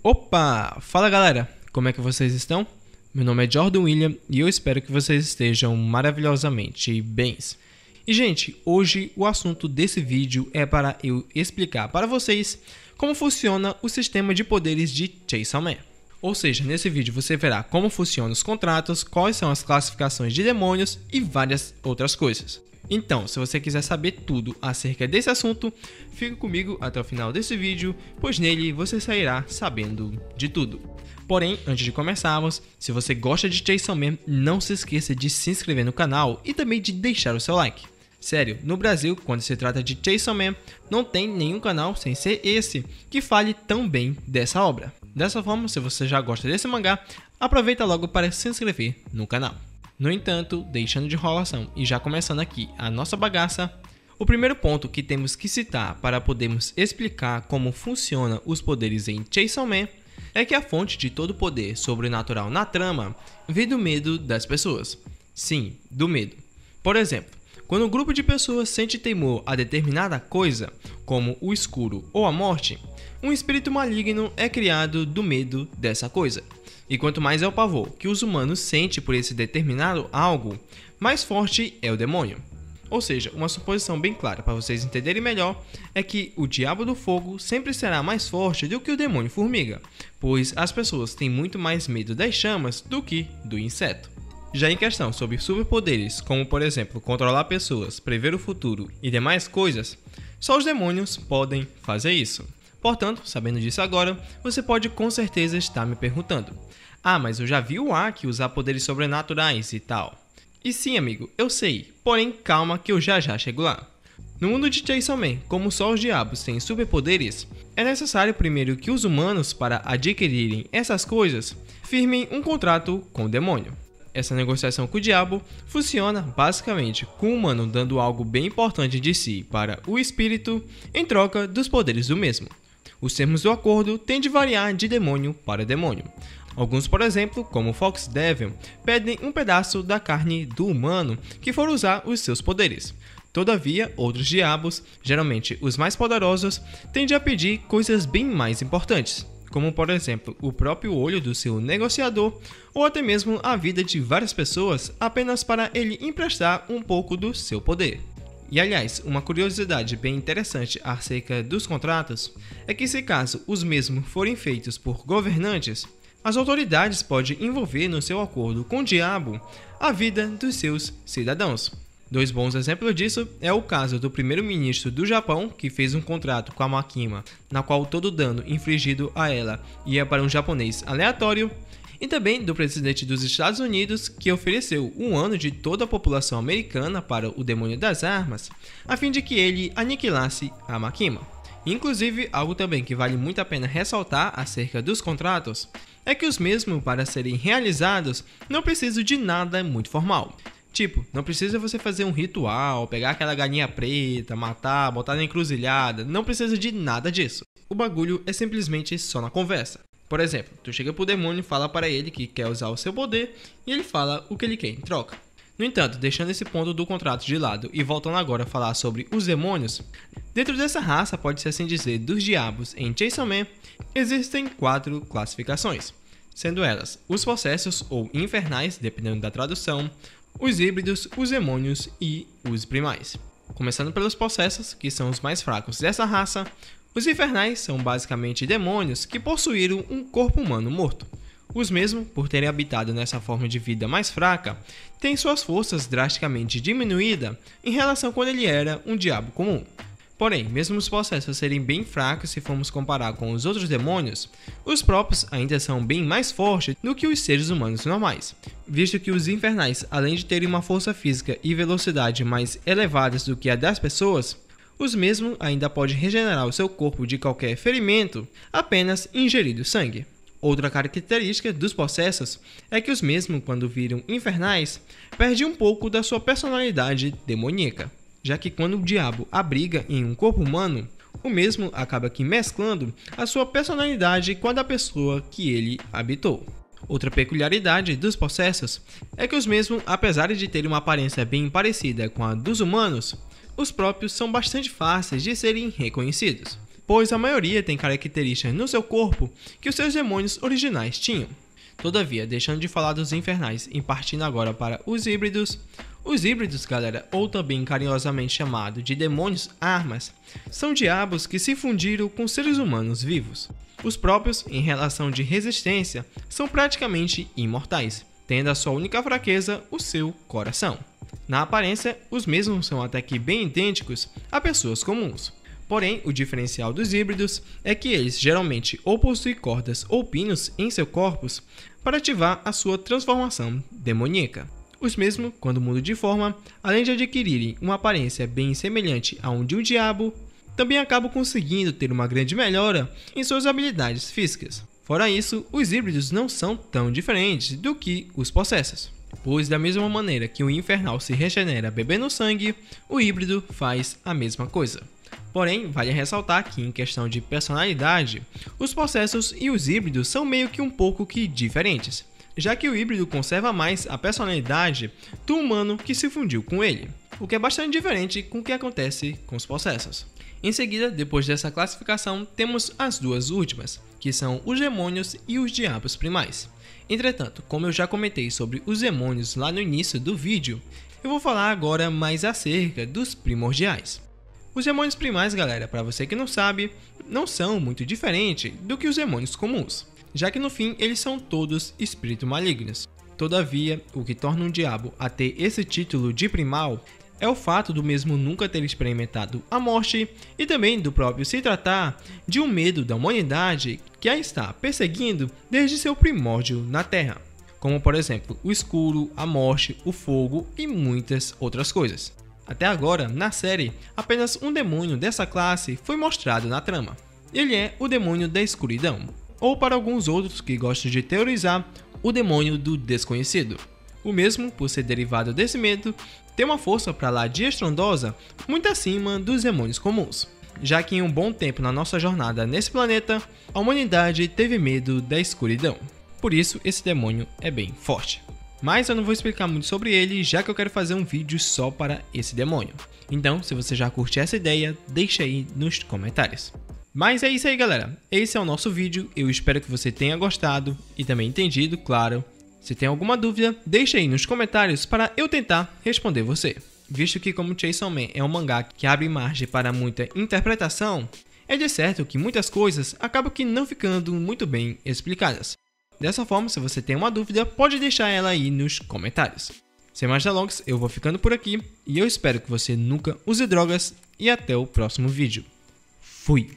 Opa! Fala galera, como é que vocês estão? Meu nome é Jordan William e eu espero que vocês estejam maravilhosamente bem. E gente, hoje o assunto desse vídeo é para eu explicar para vocês como funciona o sistema de poderes de Chainsaw Man. Ou seja, nesse vídeo você verá como funcionam os contratos, quais são as classificações de demônios e várias outras coisas. Então, se você quiser saber tudo acerca desse assunto, fique comigo até o final desse vídeo, pois nele você sairá sabendo de tudo. Porém, antes de começarmos, se você gosta de Chainsaw Man, não se esqueça de se inscrever no canal e também de deixar o seu like. Sério, no Brasil, quando se trata de Chainsaw Man, não tem nenhum canal sem ser esse que fale tão bem dessa obra. Dessa forma, se você já gosta desse mangá, aproveita logo para se inscrever no canal. No entanto, deixando de enrolação e já começando aqui a nossa bagaça, o primeiro ponto que temos que citar para podermos explicar como funcionam os poderes em Chainsaw Man é que a fonte de todo poder sobrenatural na trama vem do medo das pessoas. Sim, do medo. Por exemplo, quando um grupo de pessoas sente temor a determinada coisa, como o escuro ou a morte, um espírito maligno é criado do medo dessa coisa. E quanto mais é o pavor que os humanos sentem por esse determinado algo, mais forte é o demônio. Ou seja, uma suposição bem clara para vocês entenderem melhor é que o diabo do fogo sempre será mais forte do que o demônio formiga, pois as pessoas têm muito mais medo das chamas do que do inseto. Já em questão sobre superpoderes, como por exemplo controlar pessoas, prever o futuro e demais coisas, só os demônios podem fazer isso. Portanto, sabendo disso agora, você pode com certeza estar me perguntando: ah, mas eu já vi o Aki usar poderes sobrenaturais e tal. E sim, amigo, eu sei, porém calma que eu já chego lá. No mundo de Chainsaw Man, como só os diabos têm superpoderes, é necessário primeiro que os humanos, para adquirirem essas coisas, firmem um contrato com o demônio. Essa negociação com o diabo funciona basicamente com o humano dando algo bem importante de si para o espírito em troca dos poderes do mesmo. Os termos do acordo têm de variar de demônio para demônio. Alguns, por exemplo, como Fox Devil, pedem um pedaço da carne do humano que for usar os seus poderes. Todavia, outros diabos, geralmente os mais poderosos, tendem a pedir coisas bem mais importantes, como por exemplo o próprio olho do seu negociador ou até mesmo a vida de várias pessoas apenas para ele emprestar um pouco do seu poder. E aliás, uma curiosidade bem interessante acerca dos contratos é que se caso os mesmos forem feitos por governantes, as autoridades podem envolver no seu acordo com o diabo a vida dos seus cidadãos. Dois bons exemplos disso é o caso do primeiro-ministro do Japão, que fez um contrato com a Makima, na qual todo dano infligido a ela ia para um japonês aleatório, e também do presidente dos Estados Unidos, que ofereceu um ano de toda a população americana para o demônio das armas, a fim de que ele aniquilasse a Makima. Inclusive, algo também que vale muito a pena ressaltar acerca dos contratos é que os mesmos, para serem realizados, não precisam de nada muito formal. Tipo, não precisa você fazer um ritual, pegar aquela galinha preta, matar, botar na encruzilhada, não precisa de nada disso. O bagulho é simplesmente só na conversa. Por exemplo, tu chega pro demônio e fala para ele que quer usar o seu poder e ele fala o que ele quer em troca. No entanto, deixando esse ponto do contrato de lado e voltando agora a falar sobre os demônios, dentro dessa raça, pode-se assim dizer, dos diabos em Chainsaw Man, existem 4 classificações, sendo elas os possessos ou infernais, dependendo da tradução, os híbridos, os demônios e os primais. Começando pelos possessos, que são os mais fracos dessa raça, os infernais são basicamente demônios que possuíram um corpo humano morto. Os mesmos, por terem habitado nessa forma de vida mais fraca, têm suas forças drasticamente diminuídas em relação a quando ele era um diabo comum. Porém, mesmo os possessos serem bem fracos se formos comparar com os outros demônios, os próprios ainda são bem mais fortes do que os seres humanos normais, visto que os infernais, além de terem uma força física e velocidade mais elevadas do que a das pessoas, os mesmos ainda podem regenerar o seu corpo de qualquer ferimento apenas ingerindo sangue. Outra característica dos possessos é que os mesmos, quando viram infernais, perdem um pouco da sua personalidade demoníaca, já que quando o diabo abriga em um corpo humano, o mesmo acaba aqui mesclando a sua personalidade com a da pessoa que ele habitou. Outra peculiaridade dos possessos é que os mesmos, apesar de terem uma aparência bem parecida com a dos humanos, os próprios são bastante fáceis de serem reconhecidos. pois a maioria tem características no seu corpo que os seus demônios originais tinham. Todavia, deixando de falar dos infernais e partindo agora para os híbridos, galera, ou também carinhosamente chamado de demônios armas, são diabos que se fundiram com seres humanos vivos. Os próprios, em relação de resistência, são praticamente imortais, tendo a sua única fraqueza o seu coração. Na aparência, os mesmos são até que bem idênticos a pessoas comuns. Porém, o diferencial dos híbridos é que eles geralmente ou possuem cordas ou pinos em seus corpos para ativar a sua transformação demoníaca. Os mesmos, quando mudam de forma, além de adquirirem uma aparência bem semelhante a um de um diabo, também acabam conseguindo ter uma grande melhora em suas habilidades físicas. Fora isso, os híbridos não são tão diferentes do que os possessos, pois da mesma maneira que o infernal se regenera bebendo sangue, o híbrido faz a mesma coisa. Porém, vale ressaltar que em questão de personalidade, os possessos e os híbridos são meio que um pouco que diferentes, já que o híbrido conserva mais a personalidade do humano que se fundiu com ele, o que é bastante diferente com o que acontece com os possessos. Em seguida, depois dessa classificação, temos as duas últimas, que são os demônios e os diabos primais. Entretanto, como eu já comentei sobre os demônios lá no início do vídeo, eu vou falar agora mais acerca dos primordiais. Os demônios primais, galera, para você que não sabe, não são muito diferentes do que os demônios comuns, já que no fim eles são todos espíritos malignos. Todavia, o que torna um diabo a ter esse título de primal é o fato do mesmo nunca ter experimentado a morte e também do próprio se tratar de um medo da humanidade que a está perseguindo desde seu primórdio na Terra, como por exemplo o escuro, a morte, o fogo e muitas outras coisas. Até agora, na série, apenas um demônio dessa classe foi mostrado na trama. Ele é o demônio da escuridão, ou para alguns outros que gostam de teorizar, o demônio do desconhecido. O mesmo, por ser derivado desse medo, tem uma força para lá de estrondosa muito acima dos demônios comuns, já que em um bom tempo na nossa jornada nesse planeta, a humanidade teve medo da escuridão. Por isso, esse demônio é bem forte. Mas eu não vou explicar muito sobre ele, já que eu quero fazer um vídeo só para esse demônio. Então, se você já curte essa ideia, deixa aí nos comentários. Mas é isso aí, galera. Esse é o nosso vídeo. Eu espero que você tenha gostado e também entendido, claro. Se tem alguma dúvida, deixa aí nos comentários para eu tentar responder você. Visto que como Chainsaw Man é um mangá que abre margem para muita interpretação, é de certo que muitas coisas acabam que não ficando muito bem explicadas. Dessa forma, se você tem uma dúvida, pode deixar ela aí nos comentários. Sem mais delongas, eu vou ficando por aqui e eu espero que você nunca use drogas e até o próximo vídeo. Fui!